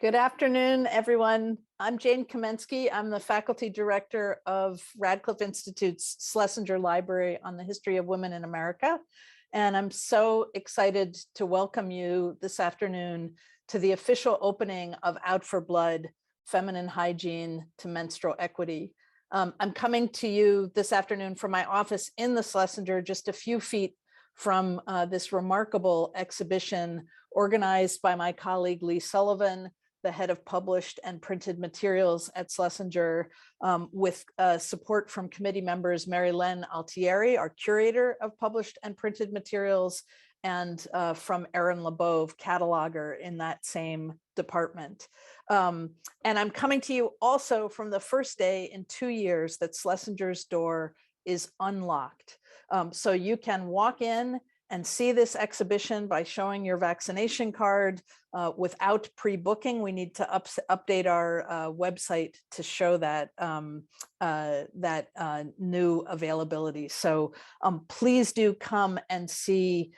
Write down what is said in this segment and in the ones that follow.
Good afternoon, everyone. I'm Jane Kamensky. I'm the faculty director of Radcliffe Institute's Schlesinger Library on the History of Women in America. And I'm so excited to welcome you this afternoon to the official opening of Out for Blood, Feminine Hygiene to Menstrual Equity. I'm coming to you this afternoon from my office in the Schlesinger, just a few feet from this remarkable exhibition organized by my colleague Lee Sullivan, the head of published and printed materials at Schlesinger, with support from committee members Mary Len Altieri, our curator of published and printed materials, and from Erin Labove, cataloger in that same department. And I'm coming to you also from the first day in 2 years that Schlesinger's door is unlocked. So you can walk in and see this exhibition by showing your vaccination card without pre-booking. We need to update our website to show that new availability. So please do come and see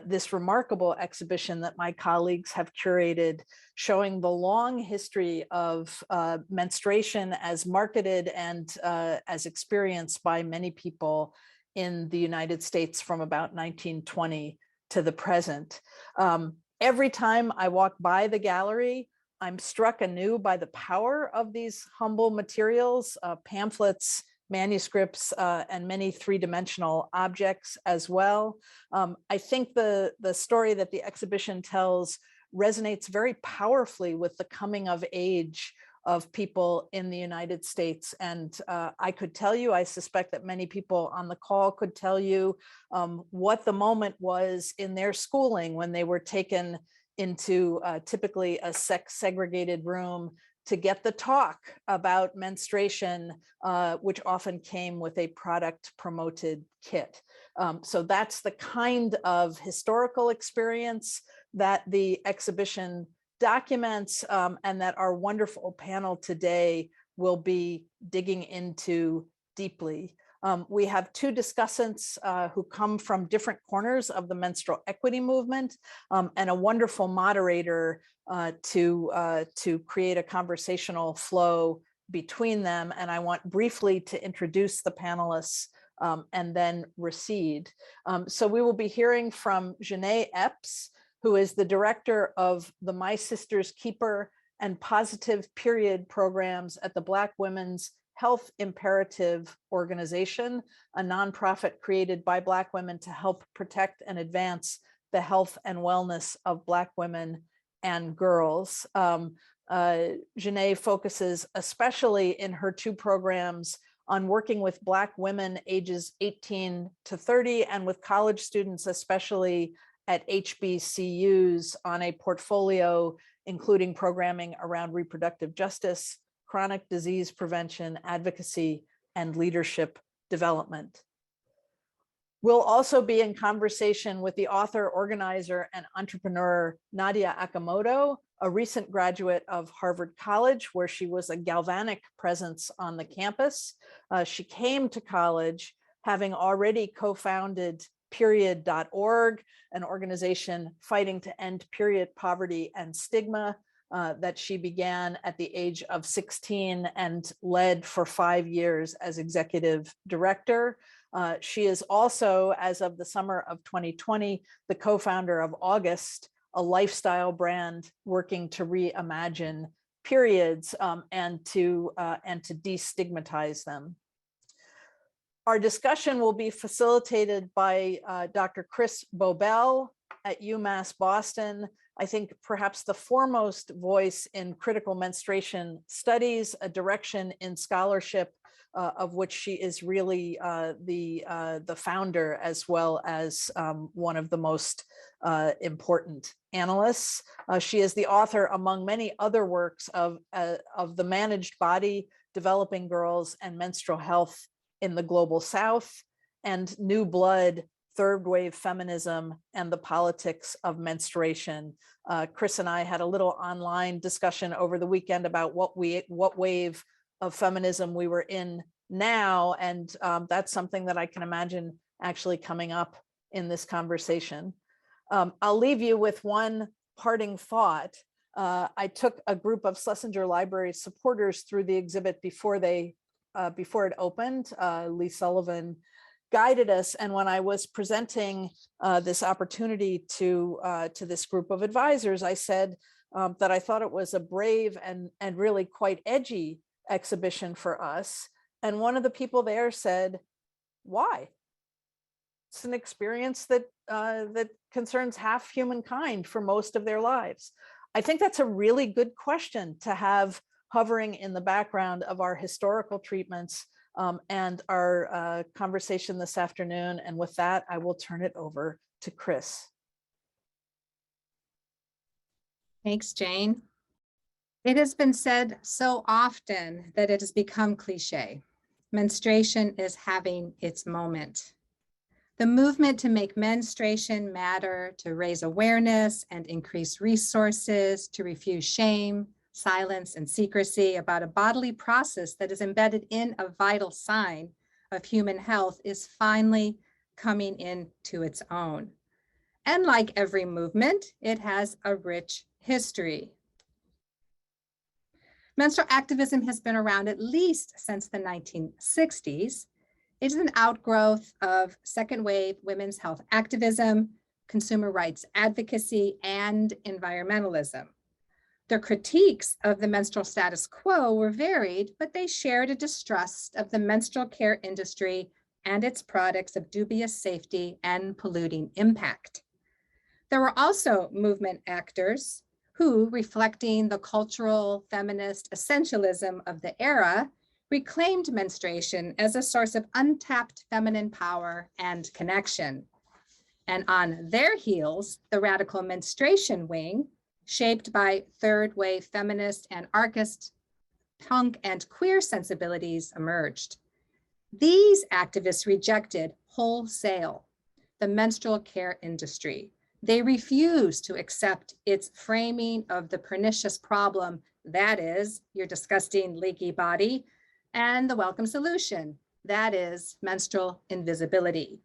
this remarkable exhibition that my colleagues have curated, showing the long history of menstruation as marketed and as experienced by many people in the United States from about 1920 to the present. Every time I walk by the gallery, I'm struck anew by the power of these humble materials, pamphlets, manuscripts, and many three-dimensional objects as well. I think the story that the exhibition tells resonates very powerfully with the coming of age of people in the United States. And I could tell you, I suspect that many people on the call could tell you what the moment was in their schooling when they were taken into typically a sex-segregated room to get the talk about menstruation, which often came with a product promoted kit. So that's the kind of historical experience that the exhibition documents, and that our wonderful panel today will be digging into deeply. We have two discussants who come from different corners of the menstrual equity movement, and a wonderful moderator to create a conversational flow between them. And I want briefly to introduce the panelists and then recede. So we will be hearing from Janae Epps, who is the director of the My Sister's Keeper and Positive Period programs at the Black Women's Health Imperative Organization, a nonprofit created by Black women to help protect and advance the health and wellness of Black women and girls. Janae focuses especially in her two programs on working with Black women ages 18 to 30 and with college students, especially at HBCUs, on a portfolio including programming around reproductive justice, chronic disease prevention, advocacy, and leadership development. We'll also be in conversation with the author, organizer, and entrepreneur Nadia Akamoto, a recent graduate of Harvard College, where she was a galvanic presence on the campus. She came to college having already co-founded period.org, an organization fighting to end period poverty and stigma that she began at the age of 16 and led for 5 years as executive director. She is also, as of the summer of 2020, the co-founder of August, a lifestyle brand working to reimagine periods and to destigmatize them. Our discussion will be facilitated by Dr. Chris Bobel at UMass Boston. I think perhaps the foremost voice in critical menstruation studies, a direction in scholarship of which she is really the founder, as well as one of the most important analysts. She is the author, among many other works, of The Managed Body, Developing Girls and Menstrual Health in the Global South, and New Blood, Third Wave Feminism and the Politics of Menstruation. Chris and I had a little online discussion over the weekend about what wave of feminism we were in now, and that's something that I can imagine actually coming up in this conversation. I'll leave you with one parting thought. I took a group of Schlesinger Library supporters through the exhibit before it opened. Lee Sullivan guided us, and when I was presenting this opportunity to this group of advisors, I said that I thought it was a brave and really quite edgy exhibition for us. And one of the people there said, "Why? It's an experience that concerns half humankind for most of their lives." I think that's a really good question to have hovering in the background of our historical treatments and our conversation this afternoon. And with that, I will turn it over to Chris. Thanks, Jane. It has been said so often that it has become cliche. Menstruation is having its moment. The movement to make menstruation matter, to raise awareness and increase resources, to refuse shame, silence, and secrecy about a bodily process that is embedded in a vital sign of human health is finally coming into its own. And like every movement, it has a rich history. Menstrual activism has been around at least since the 1960s. It is an outgrowth of second wave women's health activism, consumer rights advocacy, and environmentalism. Their critiques of the menstrual status quo were varied, but they shared a distrust of the menstrual care industry and its products of dubious safety and polluting impact. There were also movement actors who, reflecting the cultural feminist essentialism of the era, reclaimed menstruation as a source of untapped feminine power and connection. And on their heels, the radical menstruation wing, shaped by third wave feminist, anarchist, punk, and queer sensibilities, emerged. These activists rejected wholesale the menstrual care industry. They refused to accept its framing of the pernicious problem, that is, your disgusting leaky body, and the welcome solution, that is, menstrual invisibility.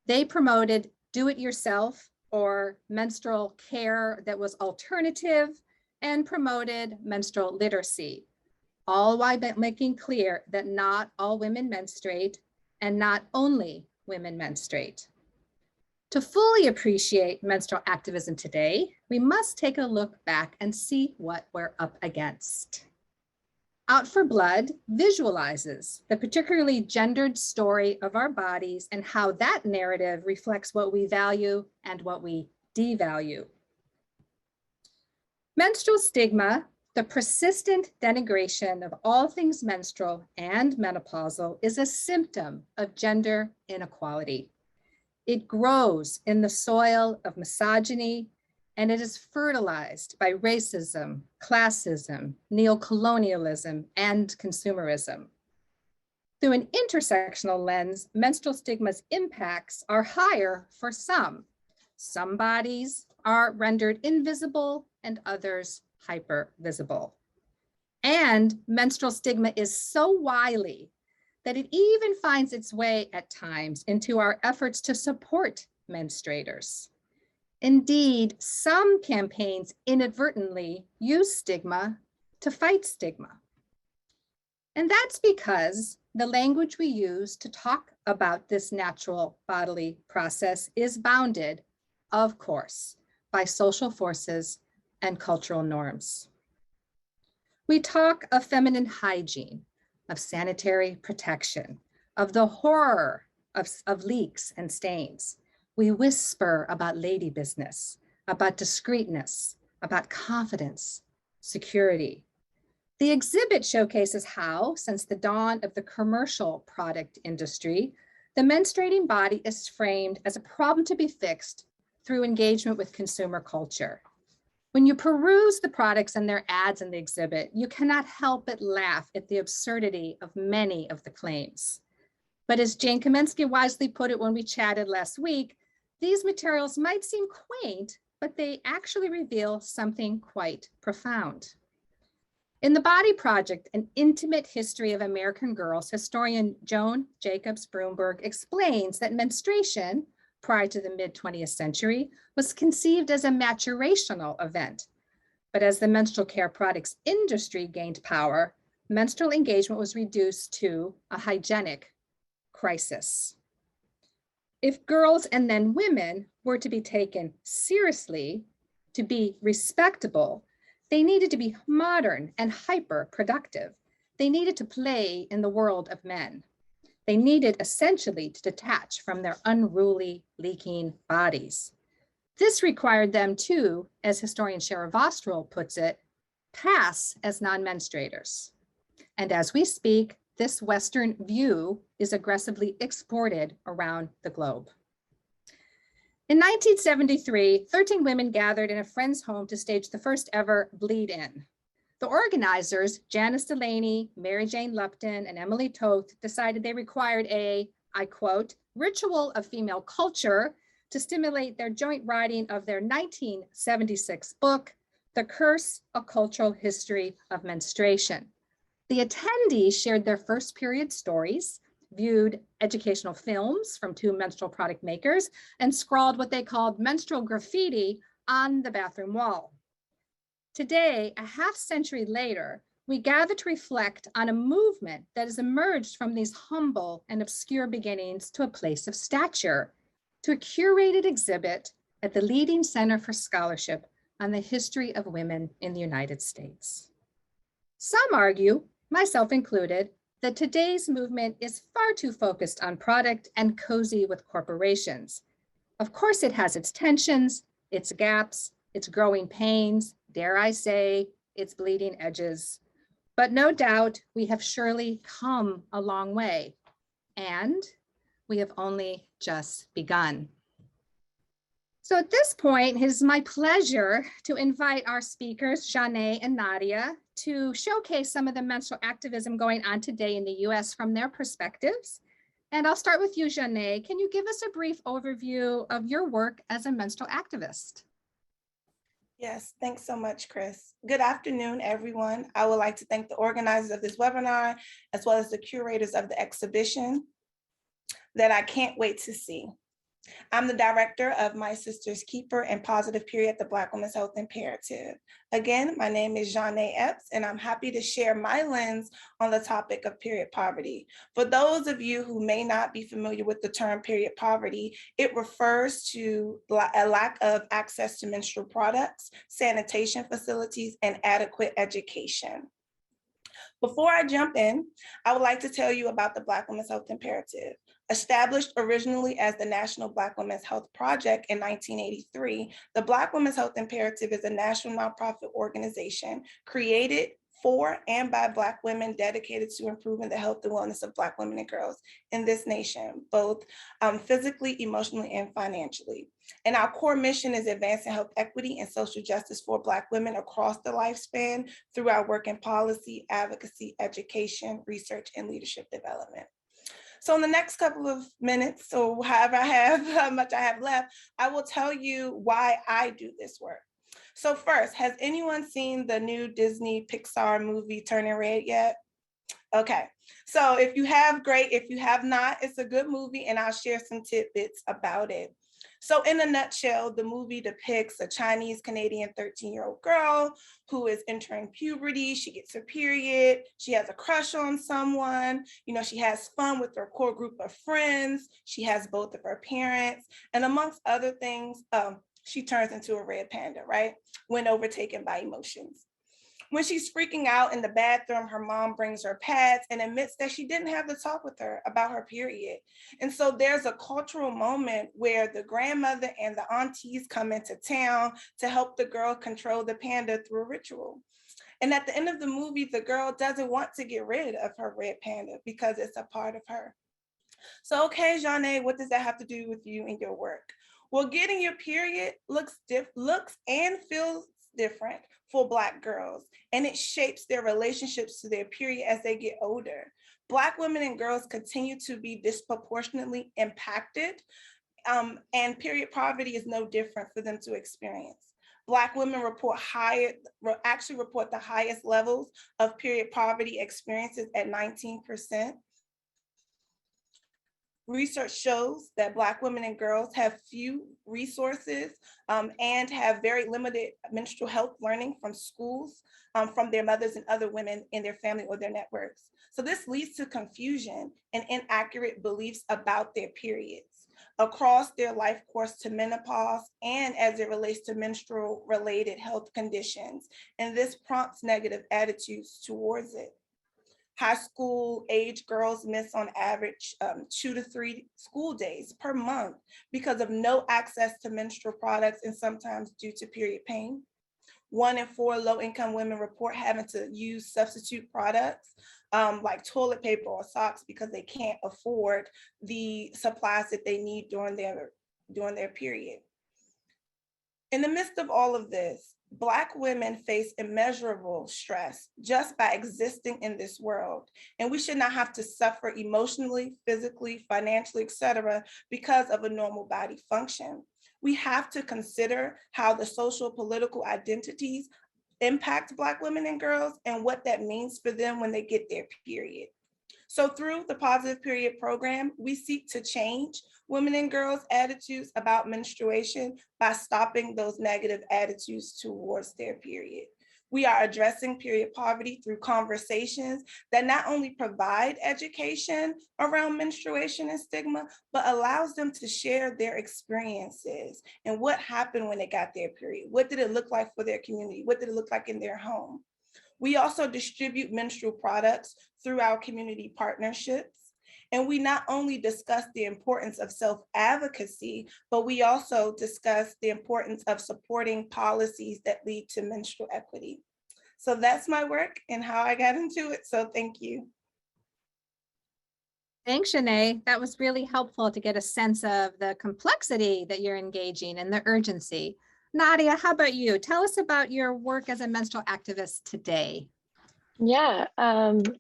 They promoted do-it-yourself or menstrual care that was alternative and promoted menstrual literacy, all while making clear that not all women menstruate and not only women menstruate. To fully appreciate menstrual activism today, we must take a look back and see what we're up against. Out for Blood visualizes the particularly gendered story of our bodies and how that narrative reflects what we value and what we devalue. Menstrual stigma, the persistent denigration of all things menstrual and menopausal, is a symptom of gender inequality. It grows in the soil of misogyny, and it is fertilized by racism, classism, neocolonialism, and consumerism. Through an intersectional lens, menstrual stigma's impacts are higher for some. Some bodies are rendered invisible and others hypervisible. And menstrual stigma is so wily that it even finds its way at times into our efforts to support menstruators. Indeed, some campaigns inadvertently use stigma to fight stigma. And that's because the language we use to talk about this natural bodily process is bounded, of course, by social forces and cultural norms. We talk of feminine hygiene, of sanitary protection, of the horror of leaks and stains. We whisper about lady business, about discreetness, about confidence, security. The exhibit showcases how, since the dawn of the commercial product industry, the menstruating body is framed as a problem to be fixed through engagement with consumer culture. When you peruse the products and their ads in the exhibit, you cannot help but laugh at the absurdity of many of the claims. But as Jane Kamensky wisely put it when we chatted last week, these materials might seem quaint, but they actually reveal something quite profound. In The Body Project, An Intimate History of American Girls, historian Joan Jacobs Broomberg explains that menstruation, prior to the mid-20th century, was conceived as a maturational event. But as the menstrual care products industry gained power, menstrual engagement was reduced to a hygienic crisis. If girls and then women were to be taken seriously, to be respectable, they needed to be modern and hyper productive. They needed to play in the world of men. They needed essentially to detach from their unruly, leaking bodies. This required them to, as historian Shara Vostrel puts it, pass as non-menstruators. And as we speak, this Western view is aggressively exported around the globe. In 1973, 13 women gathered in a friend's home to stage the first ever bleed-in. The organizers, Janice Delaney, Mary Jane Lupton, and Emily Toth, decided they required a, I quote, ritual of female culture to stimulate their joint writing of their 1976 book, The Curse, A Cultural History of Menstruation. The attendees shared their first period stories, viewed educational films from two menstrual product makers, and scrawled what they called menstrual graffiti on the bathroom wall. Today, a half century later, we gather to reflect on a movement that has emerged from these humble and obscure beginnings to a place of stature, to a curated exhibit at the leading Center for Scholarship on the History of Women in the United States. Some argue, myself included, that today's movement is far too focused on product and cozy with corporations. Of course, it has its tensions, its gaps, its growing pains, dare I say, its bleeding edges. But no doubt we have surely come a long way, and we have only just begun. So at this point, it is my pleasure to invite our speakers, Janae and Nadia, to showcase some of the menstrual activism going on today in the US from their perspectives. And I'll start with you, Janae. Can you give us a brief overview of your work as a menstrual activist? Yes, thanks so much, Chris. Good afternoon, everyone. I would like to thank the organizers of this webinar, as well as the curators of the exhibition that I can't wait to see. I'm the director of My Sister's Keeper and Positive Period at the Black Women's Health Imperative. Again, my name is Janae Epps, and I'm happy to share my lens on the topic of period poverty. For those of you who may not be familiar with the term period poverty, it refers to a lack of access to menstrual products, sanitation facilities, and adequate education. Before I jump in, I would like to tell you about the Black Women's Health Imperative. Established originally as the National Black Women's Health Project in 1983, the Black Women's Health Imperative is a national nonprofit organization created for and by Black women dedicated to improving the health and wellness of Black women and girls in this nation, both physically, emotionally, and financially. And our core mission is advancing health equity and social justice for Black women across the lifespan through our work in policy, advocacy, education, research, and leadership development. So in the next couple of minutes, or however how much I have left, I will tell you why I do this work. So first, has anyone seen the new Disney Pixar movie Turning Red yet? Okay, so if you have, great. If you have not, it's a good movie, and I'll share some tidbits about it. So in a nutshell, the movie depicts a Chinese-Canadian 13-year-old girl who is entering puberty. She gets her period. She has a crush on someone. You know, she has fun with her core group of friends. She has both of her parents. And amongst other things, she turns into a red panda, right? When overtaken by emotions. When she's freaking out in the bathroom, her mom brings her pads and admits that she didn't have to talk with her about her period. And so there's a cultural moment where the grandmother and the aunties come into town to help the girl control the panda through a ritual. And at the end of the movie, the girl doesn't want to get rid of her red panda because it's a part of her. So, okay, Janae, what does that have to do with you and your work? Well, getting your period looks and feels different for Black girls, and it shapes their relationships to their period as they get older. Black women and girls continue to be disproportionately impacted, and period poverty is no different for them to experience. Black women actually report the highest levels of period poverty experiences at 19%. Research shows that Black women and girls have few resources and have very limited menstrual health learning from schools, from their mothers and other women in their family or their networks. So this leads to confusion and inaccurate beliefs about their periods across their life course to menopause and as it relates to menstrual related health conditions. And this prompts negative attitudes towards it. High school age girls miss on average 2 to 3 school days per month because of no access to menstrual products and sometimes due to period pain. 1 in 4 low-income women report having to use substitute products like toilet paper or socks because they can't afford the supplies that they need during their period. In the midst of all of this, Black women face immeasurable stress just by existing in this world. And we should not have to suffer emotionally, physically, financially, et cetera, because of a normal body function. We have to consider how the social political identities impact Black women and girls and what that means for them when they get their period. So through the Positive Period program, we seek to change women and girls' attitudes about menstruation by stopping those negative attitudes towards their period. We are addressing period poverty through conversations that not only provide education around menstruation and stigma, but allows them to share their experiences and what happened when they got their period. What did it look like for their community? What did it look like in their home? We also distribute menstrual products through our community partnerships. And we not only discuss the importance of self-advocacy, but we also discuss the importance of supporting policies that lead to menstrual equity. So that's my work and how I got into it. So thank you. Thanks, Shanae. That was really helpful to get a sense of the complexity that you're engaging and the urgency. Nadia, how about you? Tell us about your work as a menstrual activist today. Yeah,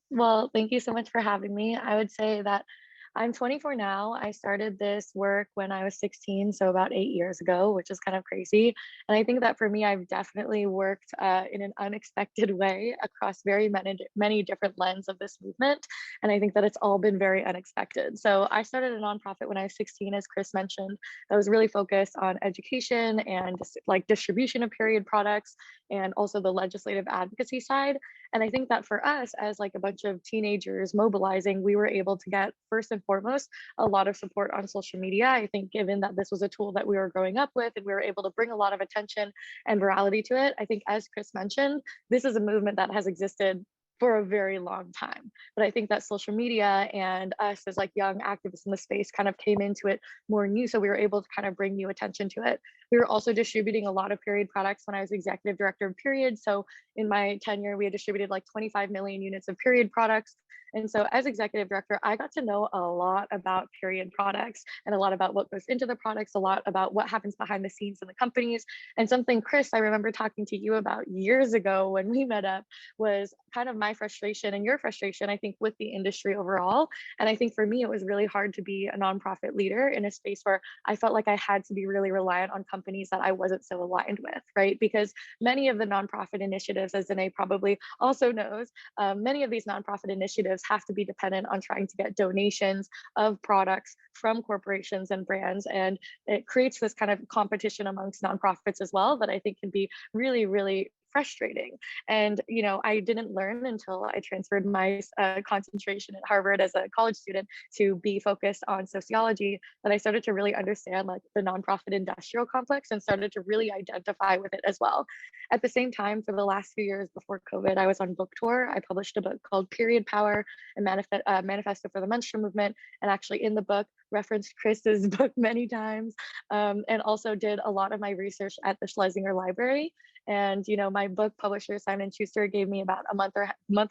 well, thank you so much for having me. I would say that I'm 24 now. I started this work when I was 16, so about 8 years ago, which is kind of crazy. And I think that for me, I've definitely worked in an unexpected way across very many different lenses of this movement. And I think that it's all been very unexpected. So I started a nonprofit when I was 16, as Chris mentioned, that was really focused on education and like distribution of period products and also the legislative advocacy side. And I think that for us as like a bunch of teenagers mobilizing, we were able to get first and foremost a lot of support on social media. I think given that this was a tool that we were growing up with and we were able to bring a lot of attention and virality to it, I think as Chris mentioned, this is a movement that has existed for a very long time. But I think that social media and us as like young activists in the space kind of came into it more new. So we were able to kind of bring new attention to it. We were also distributing a lot of period products when I was executive director of Period. So in my tenure, we had distributed like 25 million units of period products. And so as executive director, I got to know a lot about period products and a lot about what goes into the products, a lot about what happens behind the scenes in the companies. And something, Chris, I remember talking to you about years ago when we met up was kind of my frustration and your frustration, I think, with the industry overall. And I think for me, it was really hard to be a nonprofit leader in a space where I felt like I had to be really reliant on companies that I wasn't so aligned with, right? Because many of the nonprofit initiatives, as Danae probably also knows, many of these nonprofit initiatives have to be dependent on trying to get donations of products from corporations and brands. And it creates this kind of competition amongst nonprofits as well that I think can be really, really frustrating. And, you know, I didn't learn until I transferred my concentration at Harvard as a college student to be focused on sociology that I started to really understand like the nonprofit industrial complex and started to really identify with it as well. At the same time, for the last few years before COVID, I was on book tour. I published a book called Period Power, a manifesto for the menstrual movement. And actually in the book, referenced Chris's book many times, and also did a lot of my research at the Schlesinger Library. And, you know, my book publisher, Simon & Schuster, gave me about a month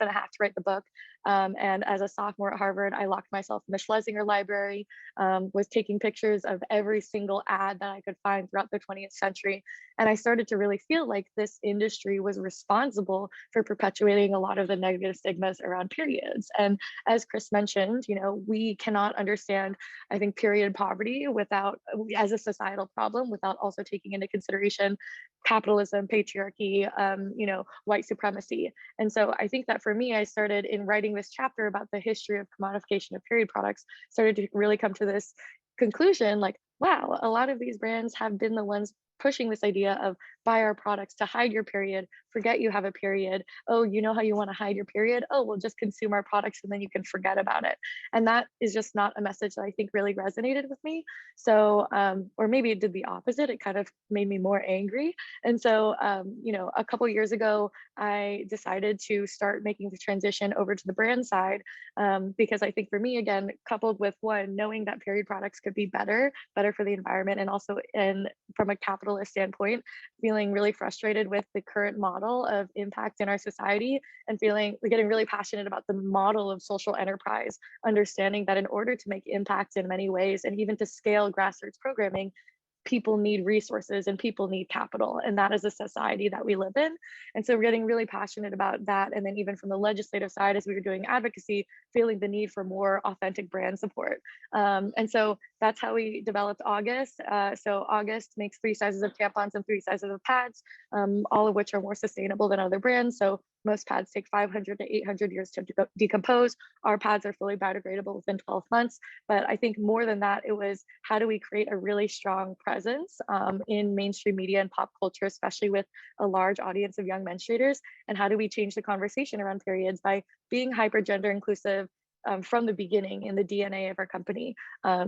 and a half to write the book. And as a sophomore at Harvard, I locked myself in the Schlesinger Library, was taking pictures of every single ad that I could find throughout the 20th century. And I started to really feel like this industry was responsible for perpetuating a lot of the negative stigmas around periods. And as Chris mentioned, you know, we cannot understand, I think, period poverty without, as a societal problem, without also taking into consideration capitalism, patriarchy, you know, white supremacy. And so I think that for me, I started in writing writing this chapter about the history of commodification of period products, started to really come to this conclusion, like, wow, a lot of these brands have been the ones pushing this idea of buy our products to hide your period, forget you have a period. Oh, you know how you want to hide your period? Oh, well, just consume our products and then you can forget about it. And that is just not a message that I think really resonated with me. So, or maybe it did the opposite. It kind of made me more angry. And so, you know, a couple years ago, I decided to start making the transition over to the brand side, because I think for me, again, coupled with one, knowing that period products could be better for the environment, and also from a capitalist standpoint, feeling really frustrated with the current model of impact in our society, and getting really passionate about the model of social enterprise, understanding that in order to make impact in many ways, and even to scale grassroots programming, people need resources and people need capital, and that is a society that we live in. And so we're getting really passionate about that. And then even from the legislative side, as we were doing advocacy, feeling the need for more authentic brand support. And so that's how we developed August. So August makes 3 sizes of tampons and 3 sizes of pads, all of which are more sustainable than other brands. So most pads take 500 to 800 years to decompose. Our pads are fully biodegradable within 12 months. But I think more than that, it was how do we create a really strong presence in mainstream media and pop culture, especially with a large audience of young menstruators? And how do we change the conversation around periods by being hyper gender inclusive from the beginning in the DNA of our company,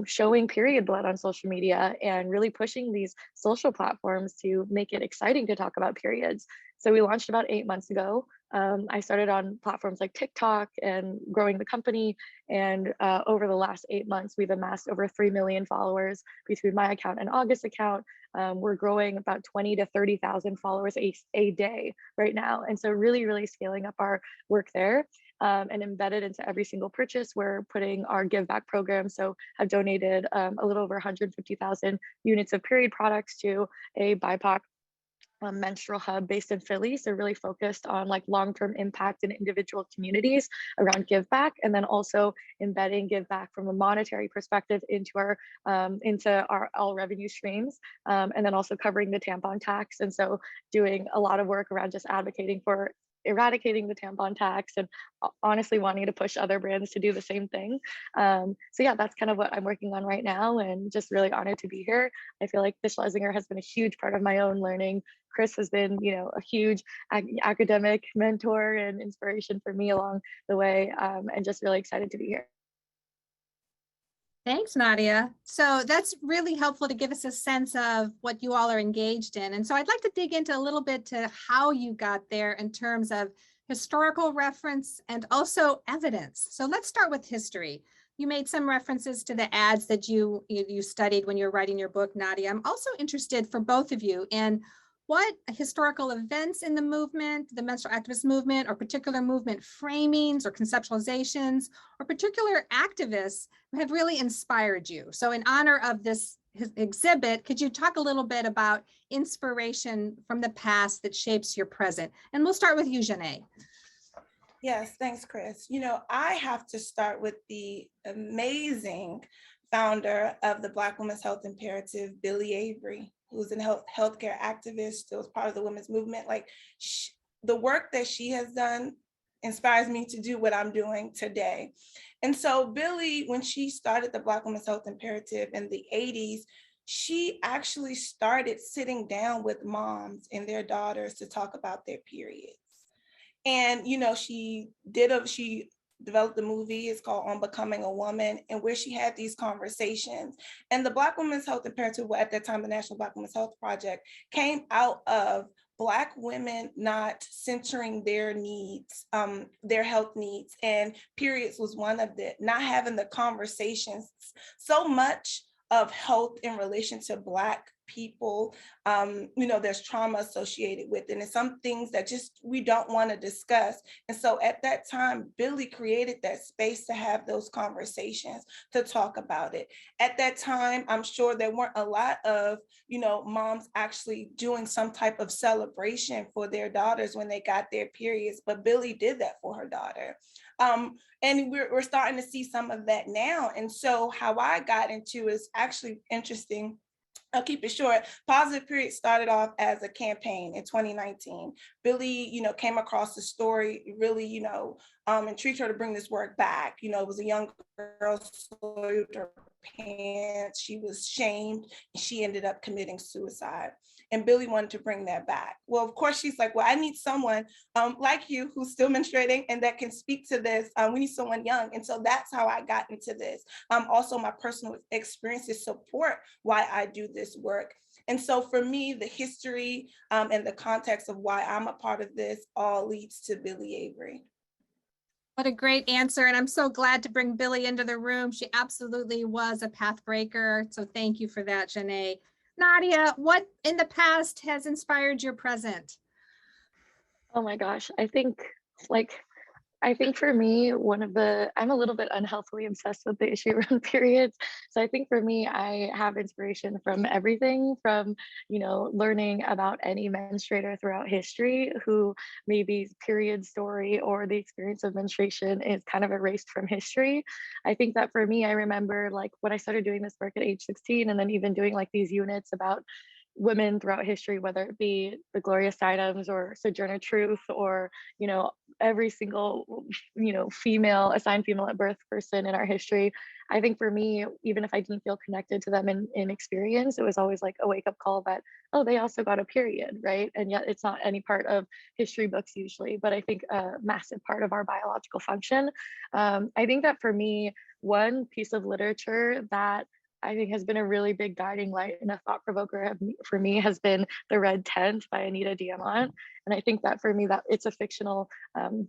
showing period blood on social media and really pushing these social platforms to make it exciting to talk about periods. So we launched about 8 months ago. I started on platforms like TikTok and growing the company. And over the last 8 months, we've amassed over 3 million followers between my account and August's account. We're growing about 20 to 30,000 followers a day right now. And so really, really scaling up our work there. And embedded into every single purchase, we're putting our give back program. So I've donated a little over 150,000 units of period products to a BIPOC menstrual hub based in Philly. So really focused on like long-term impact in individual communities around give back, and then also embedding give back from a monetary perspective into our all revenue streams, and then also covering the tampon tax. And so doing a lot of work around just advocating for eradicating the tampon tax, and honestly wanting to push other brands to do the same thing. So yeah, that's kind of what I'm working on right now, and just really honored to be here. I feel like the Schlesinger has been a huge part of my own learning. Chris has been, you know, a huge academic mentor and inspiration for me along the way, and just really excited to be here. Thanks, Nadia. So that's really helpful to give us a sense of what you all are engaged in. And so I'd like to dig into a little bit to how you got there in terms of historical reference and also evidence. So let's start with history. You made some references to the ads that you studied when you were writing your book, Nadia. I'm also interested for both of you in what historical events in the movement, the menstrual activist movement, or particular movement framings or conceptualizations, or particular activists have really inspired you. So in honor of this exhibit, could you talk a little bit about inspiration from the past that shapes your present? And we'll start with you, Janae. Yes, thanks, Chris. You know, I have to start with the amazing founder of the Black Women's Health Imperative, Billie Avery, who's a healthcare activist, still was part of the women's movement. Like the work that she has done inspires me to do what I'm doing today. And so Billie, when she started the Black Women's Health Imperative in the 80s, she actually started sitting down with moms and their daughters to talk about their periods. And, you know, she developed the movie, it's called On Becoming a Woman, and where she had these conversations. And the Black Women's Health Imperative, at that time, the National Black Women's Health Project, came out of Black women not centering their needs, their health needs, and periods was one of them, not having the conversations. So much of health in relation to Black people, you know, there's trauma associated with it, and some things that just we don't want to discuss. And so at that time, Billie created that space to have those conversations, to talk about it. At that time, I'm sure there weren't a lot of, you know, moms actually doing some type of celebration for their daughters when they got their periods, but Billie did that for her daughter. And we're starting to see some of that now. And so how I got into is actually interesting. I'll keep it short. Positive Period started off as a campaign in 2019. Billy, came across the story, really, intrigued her to bring this work back. It was a young girl soiled her pants. She was shamed, and she ended up committing suicide. And Billy wanted to bring that back. Well, of course, she's like, well, I need someone like you who's still menstruating and that can speak to this. We need someone young. And so that's how I got into this. Also, my personal experiences support why I do this work. And so for me, the history and the context of why I'm a part of this all leads to Billy Avery. What a great answer. And I'm so glad to bring Billy into the room. She absolutely was a path breaker. So thank you for that, Janae. Nadia, what in the past has inspired your present? Oh my gosh, I think for me, I'm a little bit unhealthily obsessed with the issue around periods. So I think for me, I have inspiration from everything from, learning about any menstruator throughout history who maybe period story or the experience of menstruation is kind of erased from history. I think that for me, I remember like when I started doing this work at age 16 and then even doing like these units about women throughout history, whether it be the glorious items or Sojourner Truth or, every single, assigned female at birth person in our history. I think for me, even if I didn't feel connected to them in experience, it was always like a wake up call that, oh, they also got a period, right? And yet it's not any part of history books usually, but I think a massive part of our biological function. I think that for me, one piece of literature that I think has been a really big guiding light and a thought provoker for me has been The Red Tent by Anita Diamant. And I think that for me, that it's a fictional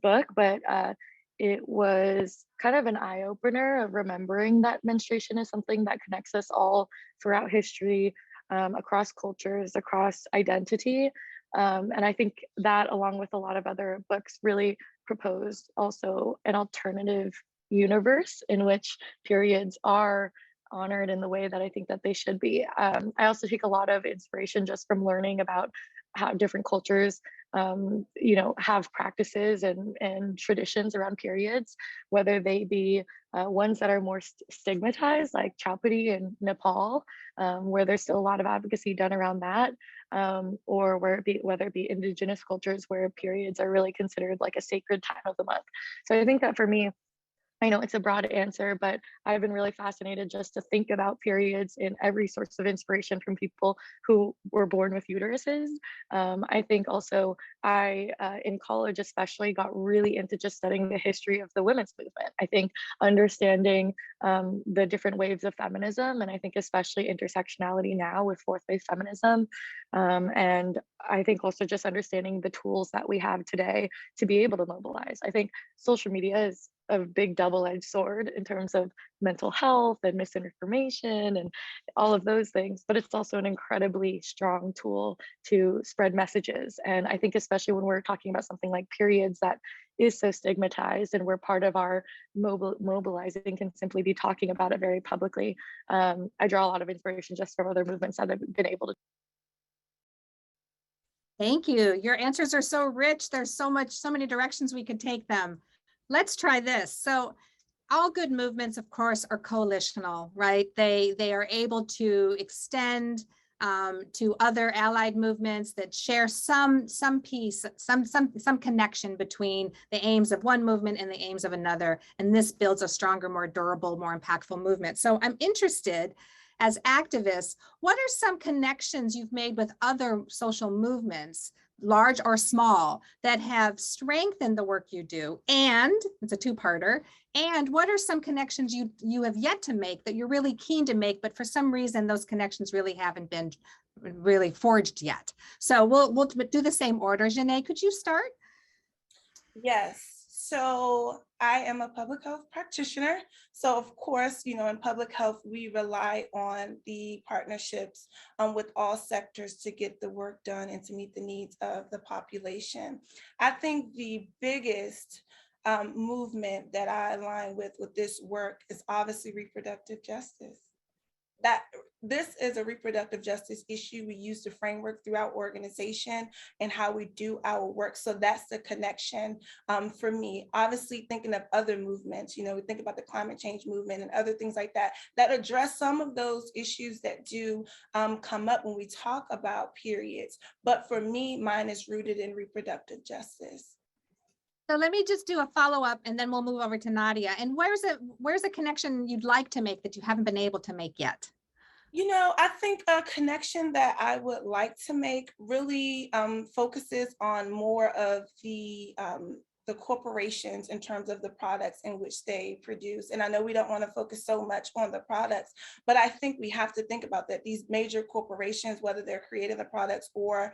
book, but it was kind of an eye opener of remembering that menstruation is something that connects us all throughout history, across cultures, across identity. And I think that along with a lot of other books really proposed also an alternative universe in which periods are honored in the way that I think that they should be. I also take a lot of inspiration just from learning about how different cultures, have practices and traditions around periods, whether they be ones that are more stigmatized, like Chowpatty in Nepal, where there's still a lot of advocacy done around that, or whether it be indigenous cultures where periods are really considered like a sacred time of the month. So I think that for me, I know it's a broad answer, but I've been really fascinated just to think about periods in every source of inspiration from people who were born with uteruses. I think also in college especially, got really into just studying the history of the women's movement. I think understanding the different waves of feminism, and I think especially intersectionality now with fourth wave feminism. And I think also just understanding the tools that we have today to be able to mobilize. I think social media is a big double-edged sword in terms of mental health and misinformation and all of those things, but it's also an incredibly strong tool to spread messages. And I think especially when we're talking about something like periods that is so stigmatized and we're part of our mobilizing can simply be talking about it very publicly. I draw a lot of inspiration just from other movements that have been able to. Thank you. Your answers are so rich. There's so many directions we could take them. Let's try this. So all good movements, of course, are coalitional, right? They are able to extend to other allied movements that share some piece, some connection between the aims of one movement and the aims of another. And this builds a stronger, more durable, more impactful movement. So I'm interested, as activists, what are some connections you've made with other social movements, large or small, that have strengthened the work you do? And it's a two-parter. And what are some connections you have yet to make that you're really keen to make, but for some reason those connections really haven't been really forged yet? So we'll do the same order. Janae, could you start? Yes. So I am a public health practitioner. So of course, in public health, we rely on the partnerships with all sectors to get the work done and to meet the needs of the population. I think the biggest movement that I align with this work is obviously reproductive justice. that this is a reproductive justice issue. We use the framework throughout organization and how we do our work. So that's the connection for me. Obviously, thinking of other movements, we think about the climate change movement and other things like that, that address some of those issues that do come up when we talk about periods. But for me, mine is rooted in reproductive justice. So let me just do a follow-up and then we'll move over to Nadia. And where's a connection you'd like to make that you haven't been able to make yet? I think a connection that I would like to make really focuses on more of the corporations in terms of the products in which they produce. And I know we don't want to focus so much on the products, but I think we have to think about that these major corporations, whether they're creating the products or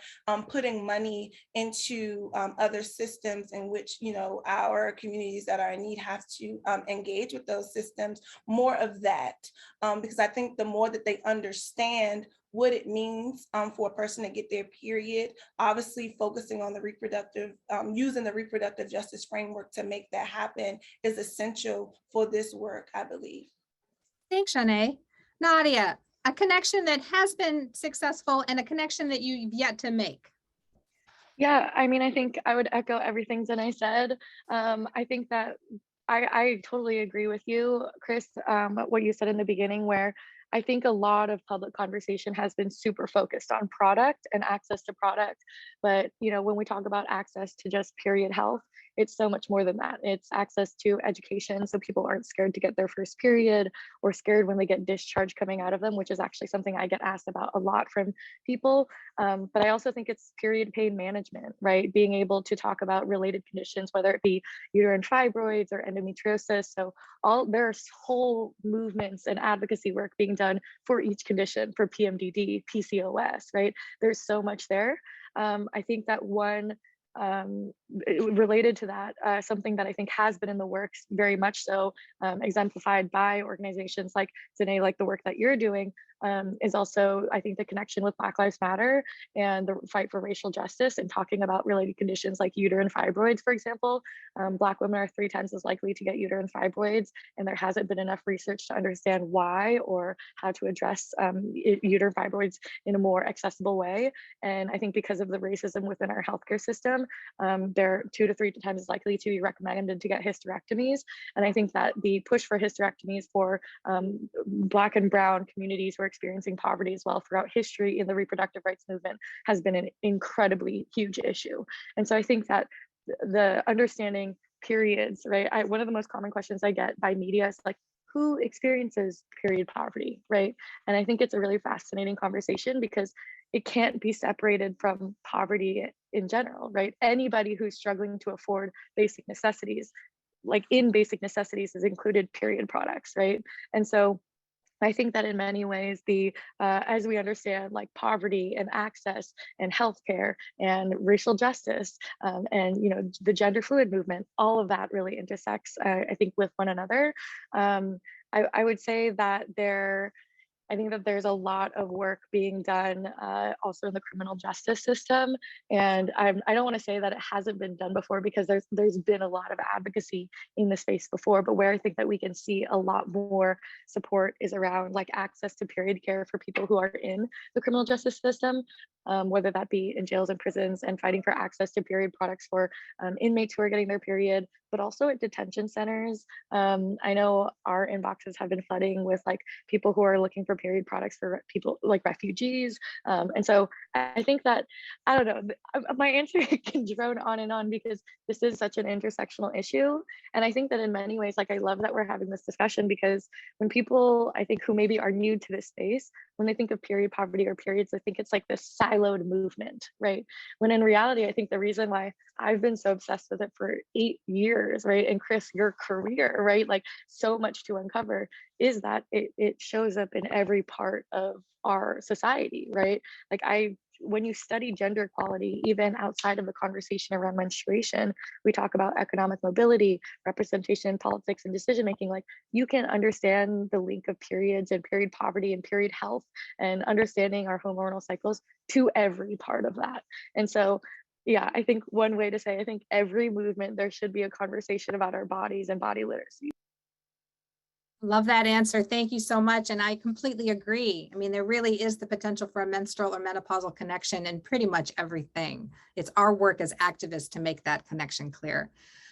putting money into other systems in which, our communities that are in need have to engage with those systems, more of that. Because I think the more that they understand what it means for a person to get their period, obviously focusing on the reproductive, using the reproductive justice framework to make that happen is essential for this work, I believe. Thanks, Shanae. Nadia, a connection that has been successful and a connection that you've yet to make. Yeah, I mean, I think I would echo everything Zanae said. I think that I totally agree with you, Chris, what you said in the beginning, where I think a lot of public conversation has been super focused on product and access to product. But, when we talk about access to just period health, it's so much more than that. It's access to education, so people aren't scared to get their first period or scared when they get discharge coming out of them, which is actually something I get asked about a lot from people. But I also think it's period pain management, right? Being able to talk about related conditions, whether it be uterine fibroids or endometriosis. So there's whole movements and advocacy work being done for each condition, for PMDD, PCOS, right? There's so much there. I think that one related to that, something that I think has been in the works very much so, exemplified by organizations like Zanae, like the work that you're doing, is also, I think, the connection with Black Lives Matter and the fight for racial justice and talking about related conditions like uterine fibroids, for example. Black women are 3 times as likely to get uterine fibroids, and there hasn't been enough research to understand why or how to address uterine fibroids in a more accessible way. And I think because of the racism within our healthcare system, they're 2 to 3 times as likely to be recommended to get hysterectomies. And I think that the push for hysterectomies for Black and Brown communities who are experiencing poverty as well throughout history in the reproductive rights movement has been an incredibly huge issue. And so I think that the understanding periods, right? One of the most common questions I get by media is like, who experiences period poverty, right? And I think it's a really fascinating conversation because it can't be separated from poverty in general, right? Anybody who's struggling to afford basic necessities, like in basic necessities is included period products, right? And so I think that in many ways, as we understand like poverty and access and healthcare and racial justice and the gender fluid movement, all of that really intersects, I think, with one another. I would say that I think that there's a lot of work being done also in the criminal justice system. And I don't want to say that it hasn't been done before because there's been a lot of advocacy in the space before, but where I think that we can see a lot more support is around like access to period care for people who are in the criminal justice system, whether that be in jails and prisons, and fighting for access to period products for inmates who are getting their period, but also at detention centers. I know our inboxes have been flooding with like people who are looking for period products for people like refugees. And so I think that, I don't know, my answer can drone on and on because this is such an intersectional issue. And I think that in many ways, like I love that we're having this discussion because when people, I think, who maybe are new to this space, when they think of period poverty or periods, I think it's like this siloed movement, right? When in reality, I think the reason why I've been so obsessed with it for 8 years, right? And Chris, your career, right? Like so much to uncover is that it shows up in every part of our society, right? Like when you study gender equality, even outside of the conversation around menstruation, we talk about economic mobility, representation, politics, and decision-making. Like you can understand the link of periods and period poverty and period health and understanding our hormonal cycles to every part of that. And so, yeah, I think one way to say, I think every movement, there should be a conversation about our bodies and body literacy. Love that answer. Thank you so much. And I completely agree. I mean, there really is the potential for a menstrual or menopausal connection in pretty much everything. It's our work as activists to make that connection clear.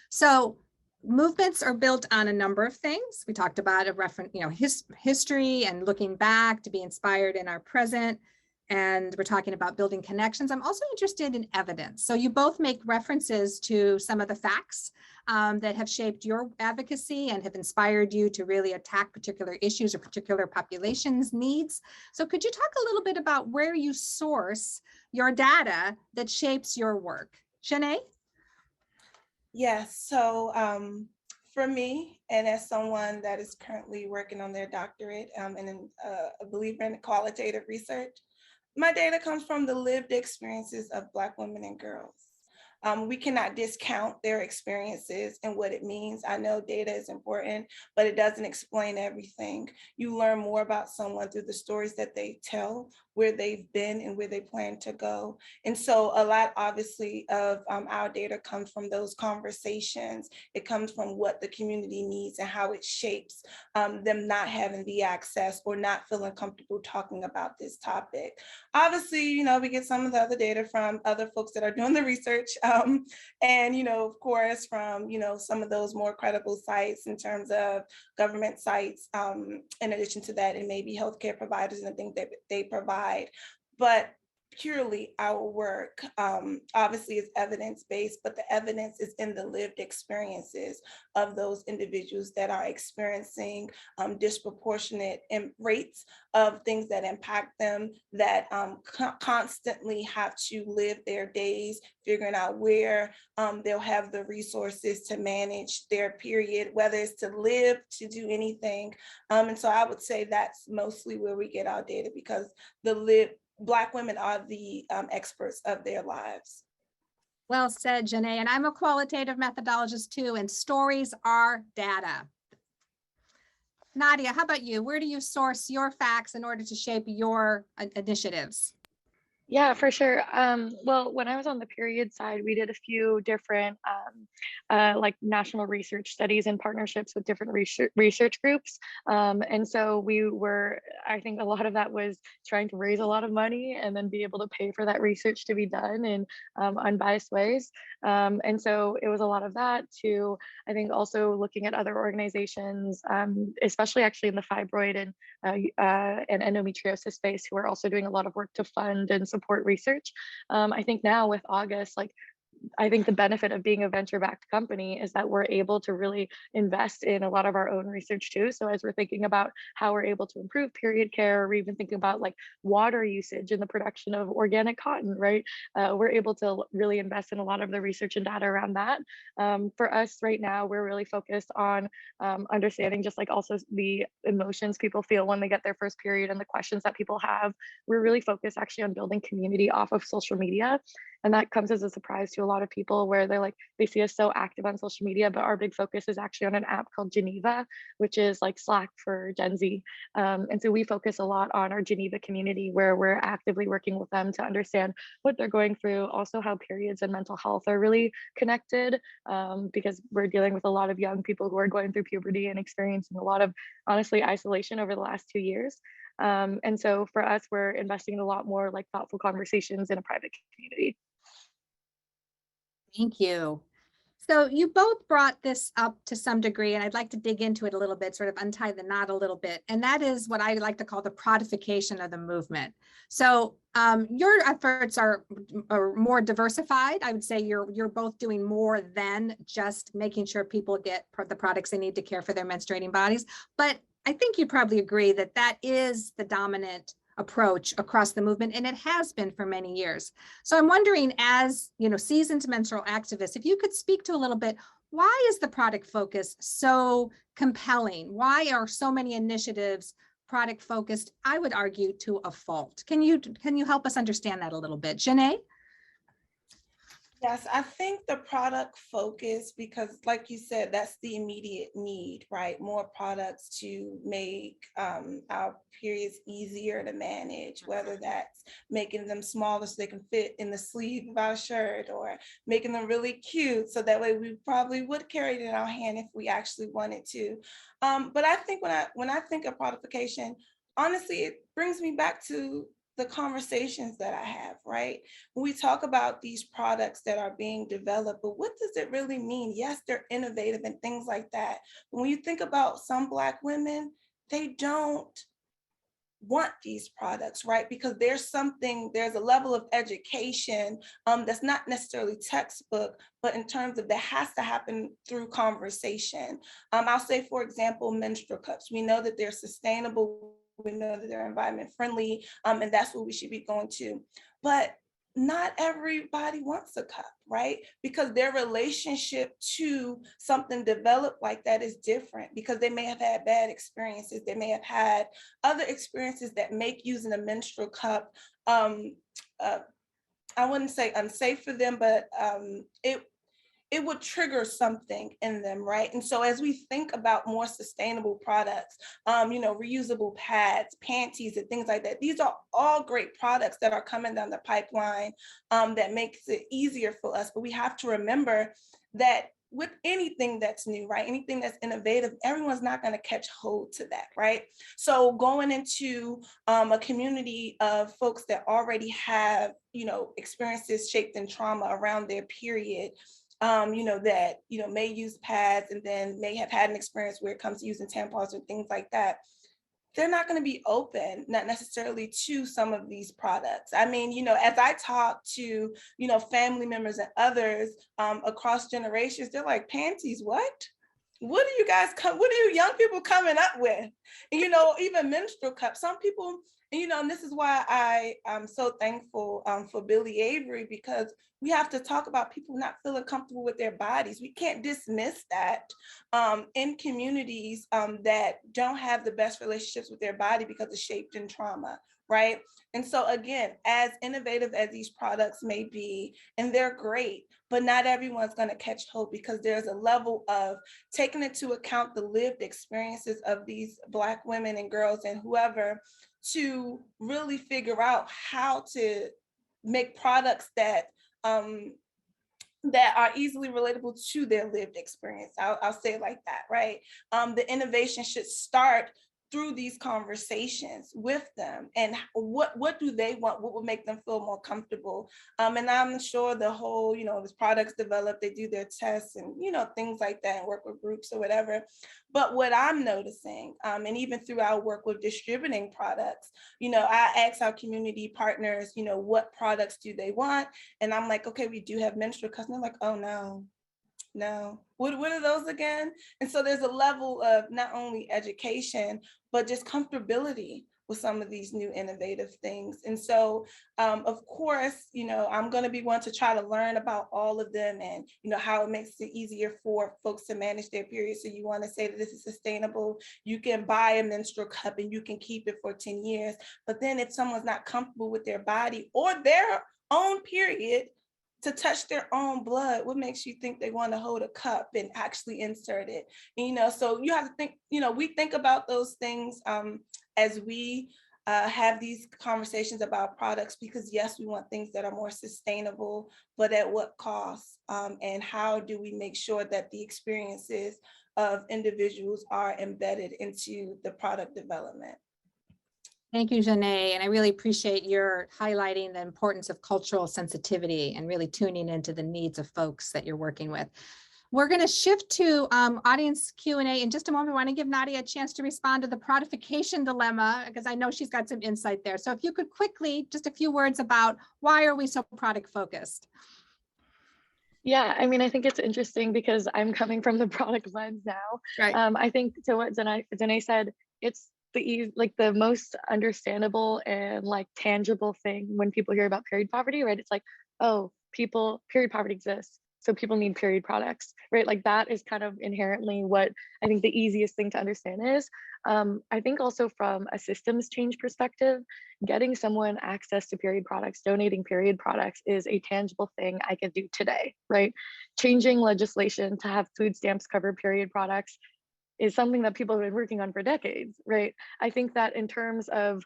So movements are built on a number of things. We talked about a reference, history and looking back to be inspired in our present. And we're talking about building connections. I'm also interested in evidence. So you both make references to some of the facts that have shaped your advocacy and have inspired you to really attack particular issues or particular populations' needs. So could you talk a little bit about where you source your data that shapes your work? Shanae? Yes, so for me, and as someone that is currently working on their doctorate and a believer in qualitative research, my data comes from the lived experiences of Black women and girls. We cannot discount their experiences and what it means. I know data is important, but it doesn't explain everything. You learn more about someone through the stories that they tell, where they've been and where they plan to go. And so a lot, obviously, of our data comes from those conversations. It comes from what the community needs and how it shapes them not having the access or not feeling comfortable talking about this topic. Obviously, we get some of the other data from other folks that are doing the research. And, of course, from, some of those more credible sites in terms of government sites. In addition to that, it may be healthcare providers and the things that they provide. But purely our work obviously is evidence-based, but the evidence is in the lived experiences of those individuals that are experiencing disproportionate rates of things that impact them, that constantly have to live their days figuring out where they'll have the resources to manage their period, whether it's to live, to do anything. And so I would say that's mostly where we get our data, because Black women are the experts of their lives. Well said, Janae. And I'm a qualitative methodologist too, and stories are data. Nadia, how about you? Where do you source your facts in order to shape your initiatives? Yeah, for sure. Well, when I was on the period side, we did a few different like national research studies and partnerships with different research groups. And so I think a lot of that was trying to raise a lot of money and then be able to pay for that research to be done in unbiased ways. And so it was a lot of that too. I think also looking at other organizations, especially actually in the fibroid and endometriosis space, who are also doing a lot of work to fund and support research. I think now with August, I think the benefit of being a venture-backed company is that we're able to really invest in a lot of our own research too. So as we're thinking about how we're able to improve period care, or even thinking about water usage in the production of organic cotton, right? We're able to really invest in a lot of the research and data around that. For us right now, we're really focused on understanding just also the emotions people feel when they get their first period and the questions that people have. We're really focused actually on building community off of social media. And that comes as a surprise to a lot of people, where they see us so active on social media, but our big focus is actually on an app called Geneva, which is like Slack for Gen Z. And so we focus a lot on our Geneva community, where we're actively working with them to understand what they're going through, also how periods and mental health are really connected, because we're dealing with a lot of young people who are going through puberty and experiencing a lot of, honestly, isolation over the last 2 years. And so for us, we're investing in a lot more thoughtful conversations in a private community. Thank you. So you both brought this up to some degree, and I'd like to dig into it a little bit, sort of untie the knot a little bit. And that is what I like to call the prodification of the movement. So your efforts are more diversified. I would say you're both doing more than just making sure people get the products they need to care for their menstruating bodies. But I think you'd probably agree that that is the dominant approach across the movement, and it has been for many years. So I'm wondering, as seasoned menstrual activists, if you could speak to a little bit, why is the product focus so compelling? Why are so many initiatives product focused? I would argue to a fault. Can you help us understand that a little bit, Janae? Yes, I think the product focus, because like you said, that's the immediate need, right? More products to make our periods easier to manage, whether that's making them smaller so they can fit in the sleeve of our shirt, or making them really cute so that way we probably would carry it in our hand if we actually wanted to. But I think when I think of prodification, honestly, it brings me back to the conversations that I have, right? When we talk about these products that are being developed, but what does it really mean? Yes, they're innovative and things like that. When you think about some Black women, they don't want these products, right? Because there's a level of education that's not necessarily textbook, but in terms of that has to happen through conversation. I'll say, for example, menstrual cups. We know that they're sustainable. We know that they're environment friendly, and that's what we should be going to. But not everybody wants a cup, right? Because their relationship to something developed like that is different, because they may have had bad experiences. They may have had other experiences that make using a menstrual cup, uh, I wouldn't say unsafe for them, but it would trigger something in them, right? And so as we think about more sustainable products, reusable pads, panties, and things like that, these are all great products that are coming down the pipeline that makes it easier for us. But we have to remember that with anything that's new, right? Anything that's innovative, everyone's not going to catch hold to that, right? So going into a community of folks that already have, experiences shaped in trauma around their period, that, may use pads and then may have had an experience where it comes to using tampons or things like that, they're not going to be open, not necessarily to some of these products. I mean, as I talk to, family members and others across generations, they're like, panties, what? What do you guys what are you young people coming up with? And, even menstrual cups, some people, and this is why I'm so thankful for Billy Avery, because we have to talk about people not feeling comfortable with their bodies. We can't dismiss that in communities that don't have the best relationships with their body because it's shaped in trauma, right? And so again, as innovative as these products may be, and they're great, but not everyone's going to catch hold, because there's a level of taking into account the lived experiences of these Black women and girls and whoever, to really figure out how to make products that are easily relatable to their lived experience. I'll say it like that, right? The innovation should start through these conversations with them, and what do they want, what would make them feel more comfortable, and I'm sure the whole, as products develop, they do their tests and things like that and work with groups or whatever. But what I'm noticing, and even through our work with distributing products, I ask our community partners, what products do they want, and I'm like, okay, we do have menstrual cups, and they're like, oh no, what are those again? And so there's a level of not only education, but just comfortability with some of these new innovative things. And so, of course, I'm going to be one to try to learn about all of them, and, how it makes it easier for folks to manage their period. So you want to say that this is sustainable. You can buy a menstrual cup and you can keep it for 10 years. But then if someone's not comfortable with their body or their own period, to touch their own blood, what makes you think they want to hold a cup and actually insert it? And, so you have to think, we think about those things as we have these conversations about products, because yes, we want things that are more sustainable, but at what cost? And how do we make sure that the experiences of individuals are embedded into the product development? Thank you, Janae. And I really appreciate your highlighting the importance of cultural sensitivity and really tuning into the needs of folks that you're working with. We're going to shift to audience Q&A in just a moment. I want to give Nadia a chance to respond to the prodification dilemma, because I know she's got some insight there. So if you could quickly, just a few words about why are we so product focused? Yeah, I mean, I think it's interesting because I'm coming from the product lens now. Right. I think to what Danae said, it's the most understandable and like tangible thing when people hear about period poverty, right? It's like, oh, period poverty exists. so people need period products, right? Like that is kind of inherently what I think the easiest thing to understand is. I think also from a systems change perspective, getting someone access to period products, donating period products is a tangible thing I can do today, right? Changing legislation to have food stamps cover period products is something that people have been working on for decades, right? I think that in terms of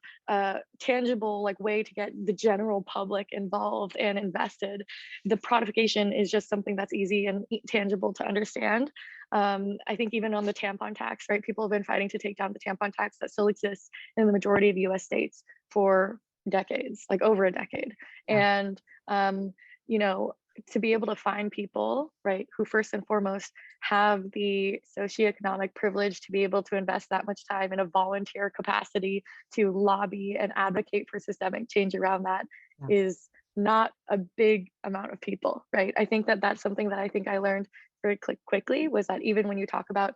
tangible like way to get the general public involved and invested, the prodification is just something that's easy and tangible to understand. I think even on the tampon tax, right? People have been fighting to take down the tampon tax that still exists in the majority of US states for decades, like over a decade. Yeah. And, you know, to be able to find people, right, who first and foremost have the socioeconomic privilege to be able to invest that much time in a volunteer capacity to lobby and advocate for systemic change around that is not a big amount of people, right? I think that that's something that I think I learned very quickly was that even when you talk about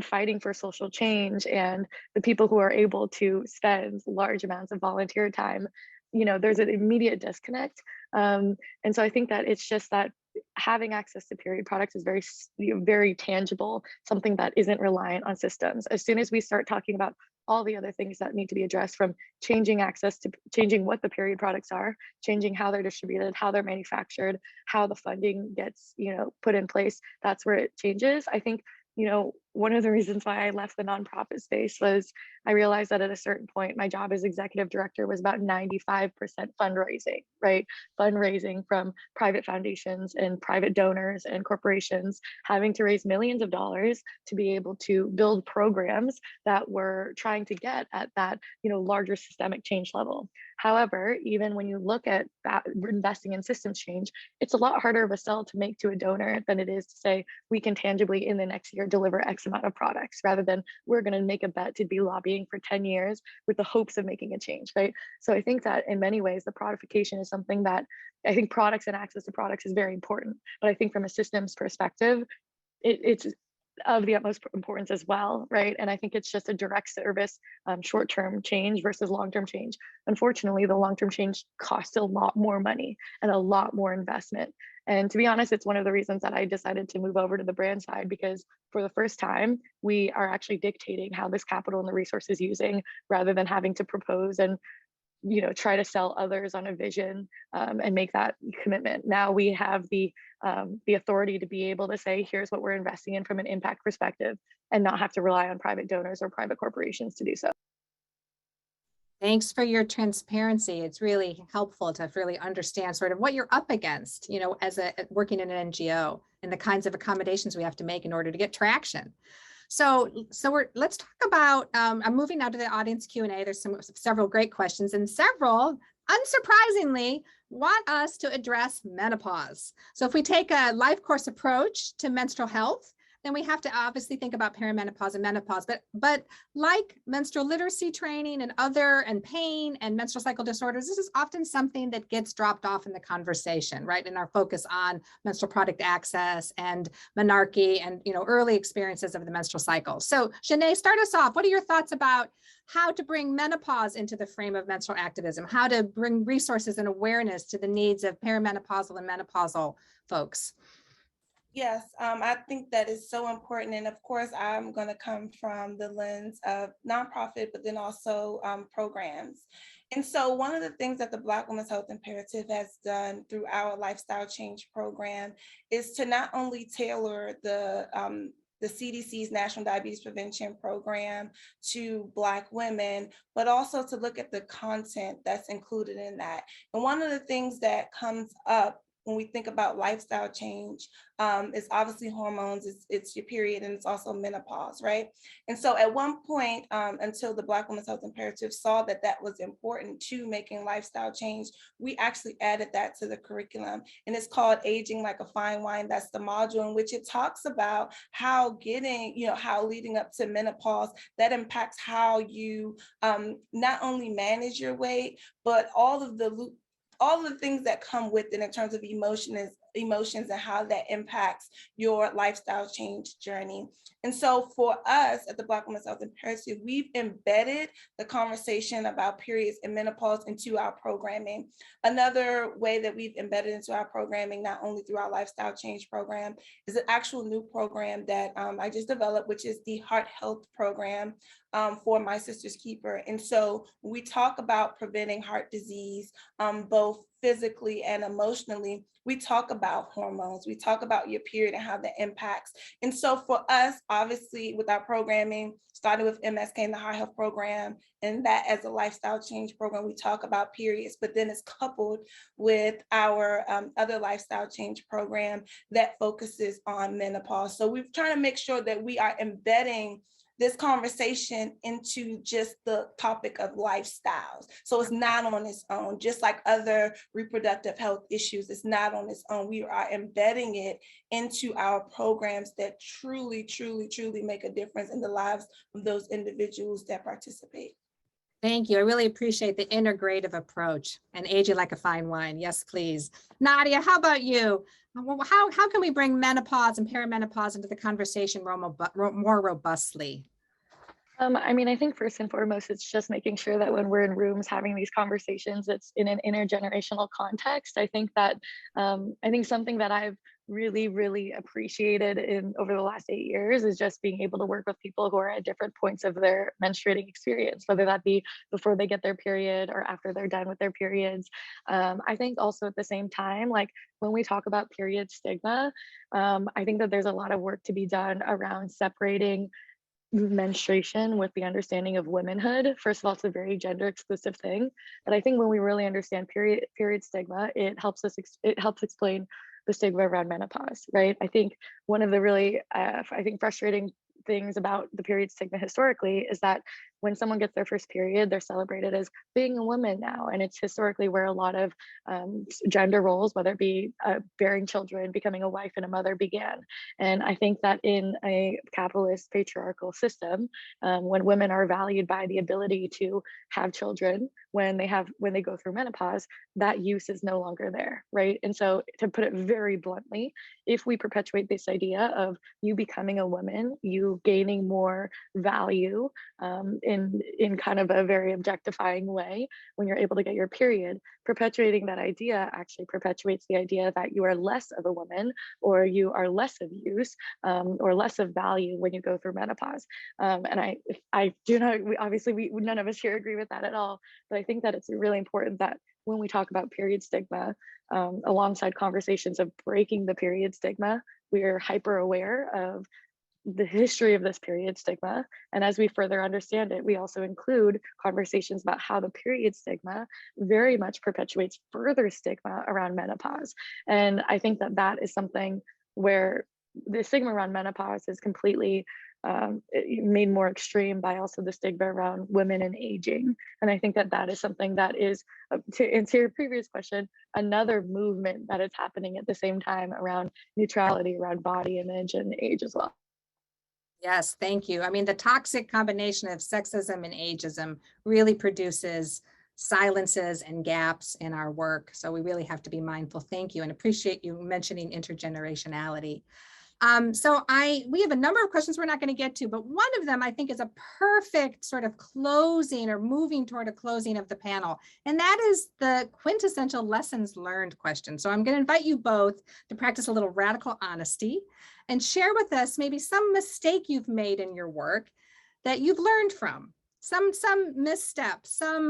fighting for social change and the people who are able to spend large amounts of volunteer time, you know, there's an immediate disconnect. And so I think that it's just that having access to period products is very, very tangible, something that isn't reliant on systems. As soon as we start talking about all the other things that need to be addressed, from changing access to changing what the period products are, changing how they're distributed, how they're manufactured, how the funding gets, you know, put in place, that's where it changes. I think, you know, one of the reasons why I left the nonprofit space was I realized that at a certain point, my job as executive director was about 95% fundraising, right? Fundraising from private foundations and private donors and corporations, having to raise millions of dollars to be able to build programs that were trying to get at that, you know, larger systemic change level. However, even when you look at investing in systems change, it's a lot harder of a sell to make to a donor than it is to say, we can tangibly in the next year deliver X amount of products, rather than we're going to make a bet to be lobbying for 10 years with the hopes of making a change, right? So I think that in many ways, the prodification is something that I think products and access to products is very important. But I think from a systems perspective, it's of the utmost importance as well, right? And I think it's just a direct service, short-term change versus long-term change. Unfortunately, the long-term change costs a lot more money and a lot more investment. And to be honest, it's one of the reasons that I decided to move over to the brand side, because for the first time, we are actually dictating how this capital and the resource is using, rather than having to propose and, you know, try to sell others on a vision and make that commitment. Now we have the authority to be able to say, here's what we're investing in from an impact perspective, and not have to rely on private donors or private corporations to do so. Thanks for your transparency. It's really helpful to really understand sort of what you're up against, you know, as a working in an NGO, and the kinds of accommodations we have to make in order to get traction. So let's talk about, I'm moving now to the audience Q&A. There's several great questions, and several, unsurprisingly, want us to address menopause. So if we take a life course approach to menstrual health, then we have to obviously think about perimenopause and menopause, but like menstrual literacy training and pain and menstrual cycle disorders, this is often something that gets dropped off in the conversation, right? In our focus on menstrual product access and menarche and, you know, early experiences of the menstrual cycle. So Shanae, start us off. What are your thoughts about how to bring menopause into the frame of menstrual activism, how to bring resources and awareness to the needs of perimenopausal and menopausal folks? Yes, I think that is so important. And of course, I'm going to come from the lens of nonprofit, but then also programs. And so one of the things that the Black Women's Health Imperative has done through our lifestyle change program is to not only tailor the CDC's National Diabetes Prevention Program to Black women, but also to look at the content that's included in that. And one of the things that comes up when we think about lifestyle change, it's obviously hormones, it's your period, and it's also menopause, right? And so at one point, until the Black Women's Health Imperative saw that that was important to making lifestyle change, we actually added that to the curriculum. And it's called Aging Like a Fine Wine. That's the module in which it talks about how how leading up to menopause, that impacts how you not only manage your weight, but all of the things that come with it in terms of emotions and how that impacts your lifestyle change journey. And so for us at the Black Women's Health Imperative, we've embedded the conversation about periods and menopause into our programming. Another way that we've embedded into our programming, not only through our lifestyle change program, is an actual new program that I just developed, which is the Heart Health Program for My Sister's Keeper. And so we talk about preventing heart disease, both physically and emotionally. We talk about hormones, we talk about your period and how that impacts. And so for us, obviously with our programming, starting with MSK and the Heart Health Program, and that as a lifestyle change program, we talk about periods, but then it's coupled with our other lifestyle change program that focuses on menopause. So we're trying to make sure that we are embedding this conversation into just the topic of lifestyles. So it's not on its own, just like other reproductive health issues, it's not on its own. We are embedding it into our programs that truly, truly, truly make a difference in the lives of those individuals that participate. Thank you. I really appreciate the integrative approach and age you like a fine wine. Yes, please. Nadia, how about you? How can we bring menopause and perimenopause into the conversation more robustly? I mean, I think first and foremost, it's just making sure that when we're in rooms having these conversations, it's in an intergenerational context. I think something that I've really appreciated over the last 8 years is just being able to work with people who are at different points of their menstruating experience, whether that be before they get their period or after they're done with their periods. I think also at the same time, like when we talk about period stigma, I think that there's a lot of work to be done around separating menstruation with the understanding of womanhood. First of all, it's a very gender exclusive thing, but I think when we really understand period stigma, it helps explain the stigma around menopause, right? I think one of the really frustrating things about the period stigma historically is that when someone gets their first period, they're celebrated as being a woman now. And it's historically where a lot of gender roles, whether it be bearing children, becoming a wife and a mother, began. And I think that in a capitalist patriarchal system, when women are valued by the ability to have children when they go through menopause, that use is no longer there, right? And so to put it very bluntly, if we perpetuate this idea of you becoming a woman, you gaining more value in kind of a very objectifying way when you're able to get your period, perpetuating that idea actually perpetuates the idea that you are less of a woman or you are less of use or less of value when you go through menopause. And I do not, none of us here agree with that at all, but I think that it's really important that when we talk about period stigma, alongside conversations of breaking the period stigma, we are hyper aware of the history of this period stigma. And as we further understand it, we also include conversations about how the period stigma very much perpetuates further stigma around menopause. And I think that that is something where the stigma around menopause is completely made more extreme by also the stigma around women and aging. And I think that that is something that is, to answer your previous question, another movement that is happening at the same time around neutrality, around body image and age as well. Yes, thank you. I mean, the toxic combination of sexism and ageism really produces silences and gaps in our work. So we really have to be mindful. Thank you, and appreciate you mentioning intergenerationality. We have a number of questions we're not going to get to, but one of them I think is a perfect sort of closing or moving toward a closing of the panel. And that is the quintessential lessons learned question. So I'm going to invite you both to practice a little radical honesty and share with us maybe some mistake you've made in your work that you've learned from. Some misstep,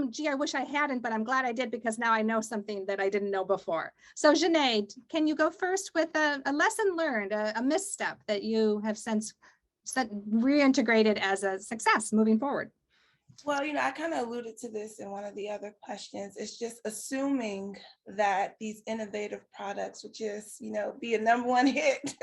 gee, I wish I hadn't, but I'm glad I did because now I know something that I didn't know before. So Janae, can you go first with a lesson learned, a misstep that you have since reintegrated as a success moving forward? Well, I kind of alluded to this in one of the other questions. It's just assuming that these innovative products would just, be a #1 hit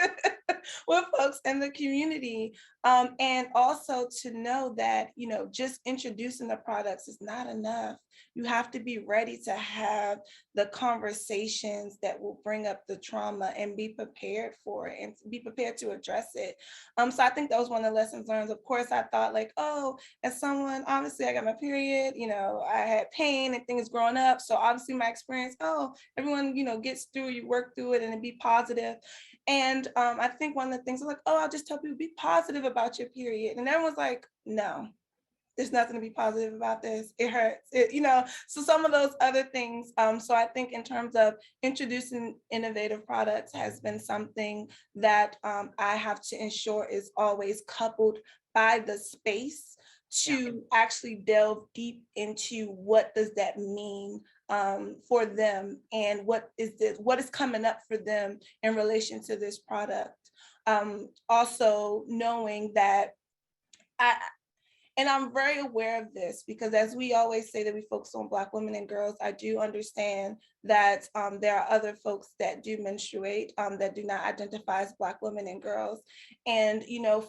with folks in the community. And also to know that, just introducing the products is not enough. You have to be ready to have the conversations that will bring up the trauma and be prepared for it and be prepared to address it. So I think that was one of the lessons learned. Of course, I thought like, oh, as someone, obviously I got my period, I had pain and things growing up. So obviously my experience, oh, everyone, gets through, you work through it and it be positive. And I think one of the things is like, oh, I'll just tell people be positive about your period. And everyone's like, no, there's nothing to be positive about this. It hurts, so some of those other things. So I think in terms of introducing innovative products has been something that I have to ensure is always coupled by the space to actually delve deep into what does that mean for them and what is coming up for them in relation to this product. Also knowing that and I'm very aware of this because as we always say that we focus on Black women and girls, I do understand that there are other folks that do menstruate that do not identify as Black women and girls. And,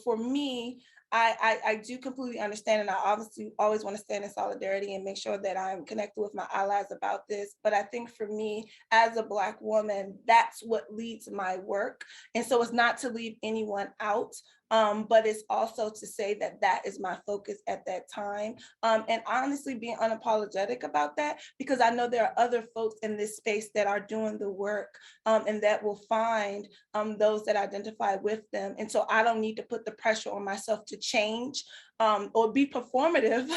for me, I do completely understand, and I obviously always want to stand in solidarity and make sure that I'm connected with my allies about this. But I think for me, as a Black woman, that's what leads my work. And so it's not to leave anyone out, but it's also to say that that is my focus at that time. And honestly, being unapologetic about that, because I know there are other folks in this space that are doing the work and that will find those that identify with them. And so I don't need to put the pressure on myself to change or be performative,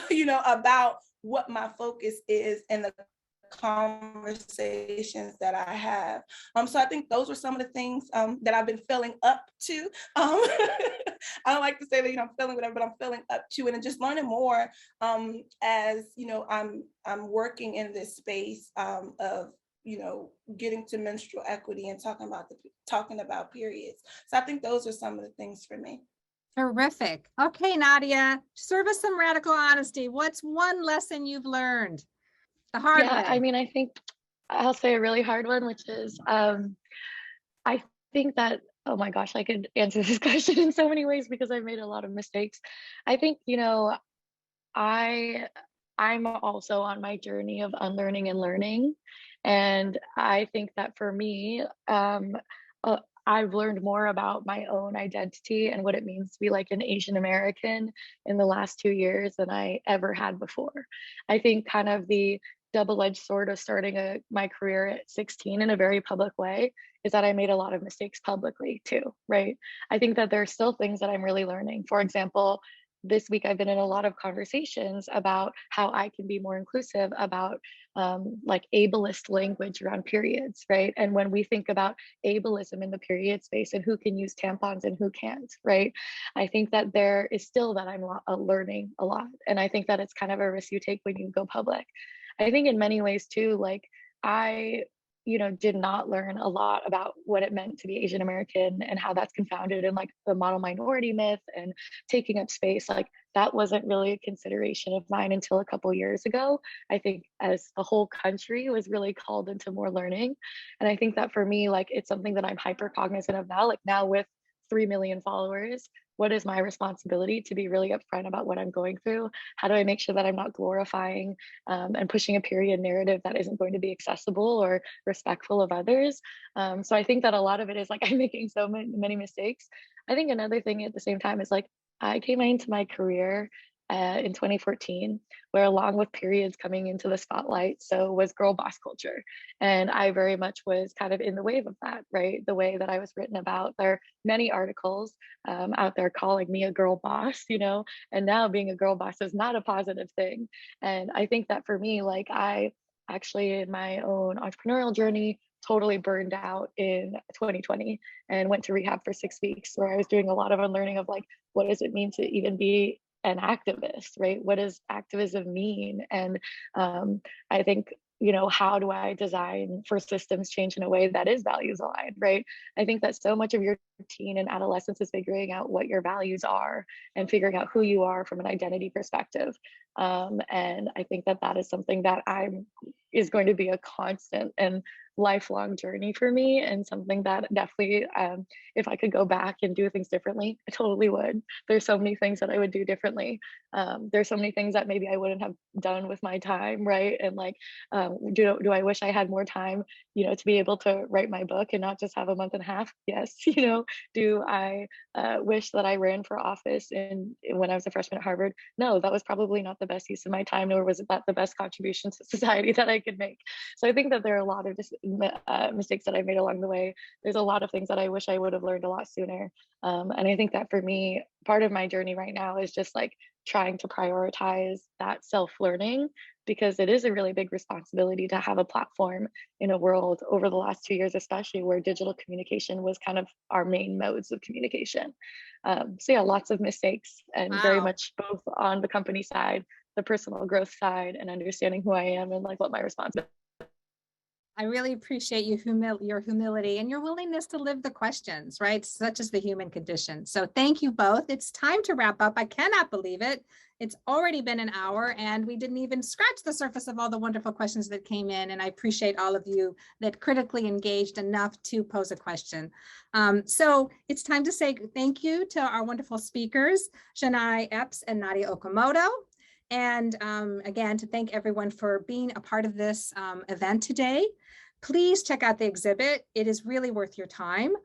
about what my focus is and the conversations that I have. So I think those were some of the things that I've been filling up to. I don't like to say that, I'm feeling whatever, but I'm filling up to it and just learning more as, I'm working in this space of, getting to menstrual equity and talking about periods. So I think those are some of the things for me. Terrific. Okay, Nadia, serve us some radical honesty. What's one lesson you've learned? The hard way. I mean, I think I'll say a really hard one, which is I think that, oh my gosh, I could answer this question in so many ways because I've made a lot of mistakes. I think, I'm also on my journey of unlearning and learning. And I think that for me, I've learned more about my own identity and what it means to be like an Asian American in the last 2 years than I ever had before. I think kind of the double-edged sword of starting my career at 16 in a very public way is that I made a lot of mistakes publicly too, right? I think that there are still things that I'm really learning. For example, this week I've been in a lot of conversations about how I can be more inclusive about like ableist language around periods, right? And when we think about ableism in the period space and who can use tampons and who can't, right? I think that there is still that I'm learning a lot. And I think that it's kind of a risk you take when you go public. I think in many ways too, like I did not learn a lot about what it meant to be Asian American and how that's confounded in like the model minority myth and taking up space. Like that wasn't really a consideration of mine until a couple years ago. I think as the whole country was really called into more learning. And I think that for me, like it's something that I'm hyper cognizant of now, like now with 3 million followers, what is my responsibility to be really upfront about what I'm going through? How do I make sure that I'm not glorifying and pushing a period narrative that isn't going to be accessible or respectful of others? So I think that a lot of it is like I'm making so many mistakes. I think another thing at the same time is like I came into my career in 2014, where along with periods coming into the spotlight, so was girl boss culture. And I very much was kind of in the wave of that, right? The way that I was written about. There are many articles out there calling me a girl boss, and now being a girl boss is not a positive thing. And I think that for me, like I actually in my own entrepreneurial journey, totally burned out in 2020 and went to rehab for 6 weeks where I was doing a lot of unlearning of like, what does it mean to even be an activist, right? What does activism mean? And I think, how do I design for systems change in a way that is values aligned, right? I think that so much of your teen and adolescence is figuring out what your values are and figuring out who you are from an identity perspective. And I think that that is something that is going to be a constant and lifelong journey for me, and something that definitely, if I could go back and do things differently, I totally would. There's so many things that I would do differently. There's so many things that maybe I wouldn't have done with my time, right? And like, do I wish I had more time, to be able to write my book and not just have a month and a half? Yes. Do I wish that I ran for office when I was a freshman at Harvard? No, that was probably not the best use of my time, nor was that the best contribution to society that I could make. So I think that there are a lot of mistakes that I made along the way. There's a lot of things that I wish I would have learned a lot sooner. And I think that for me, part of my journey right now is just like trying to prioritize that self-learning, because it is a really big responsibility to have a platform in a world over the last 2 years, especially where digital communication was kind of our main modes of communication. So yeah, lots of mistakes, and very Wow. much both on the company side, the personal growth side, and understanding who I am and like what my responsibility. I really appreciate your humility and your willingness to live the questions, right? Such is the human condition. So thank you both. It's time to wrap up. I cannot believe it. It's already been an hour and we didn't even scratch the surface of all the wonderful questions that came in. And I appreciate all of you that critically engaged enough to pose a question. So it's time to say thank you to our wonderful speakers, Shania Epps and Nadia Okamoto. And again, to thank everyone for being a part of this event today. Please check out the exhibit. It is really worth your time.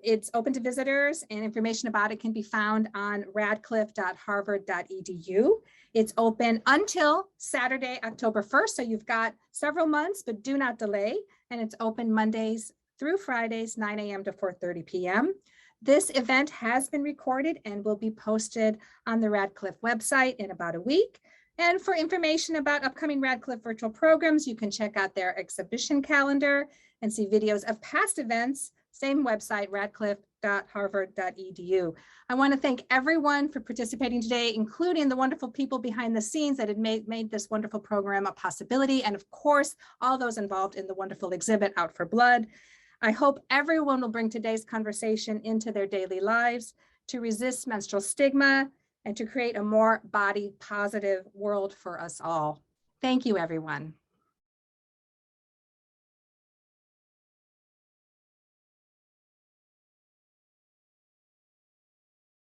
It's open to visitors, and information about it can be found on radcliffe.harvard.edu. It's open until Saturday, October 1st. So you've got several months, but do not delay. And it's open Mondays through Fridays, 9 a.m. to 4:30 p.m. This event has been recorded and will be posted on the Radcliffe website in about a week. And for information about upcoming Radcliffe virtual programs, you can check out their exhibition calendar and see videos of past events, same website, radcliffe.harvard.edu. I want to thank everyone for participating today, including the wonderful people behind the scenes that had made this wonderful program a possibility. And of course, all those involved in the wonderful exhibit, Out for Blood. I hope everyone will bring today's conversation into their daily lives to resist menstrual stigma and to create a more body positive world for us all. Thank you, everyone.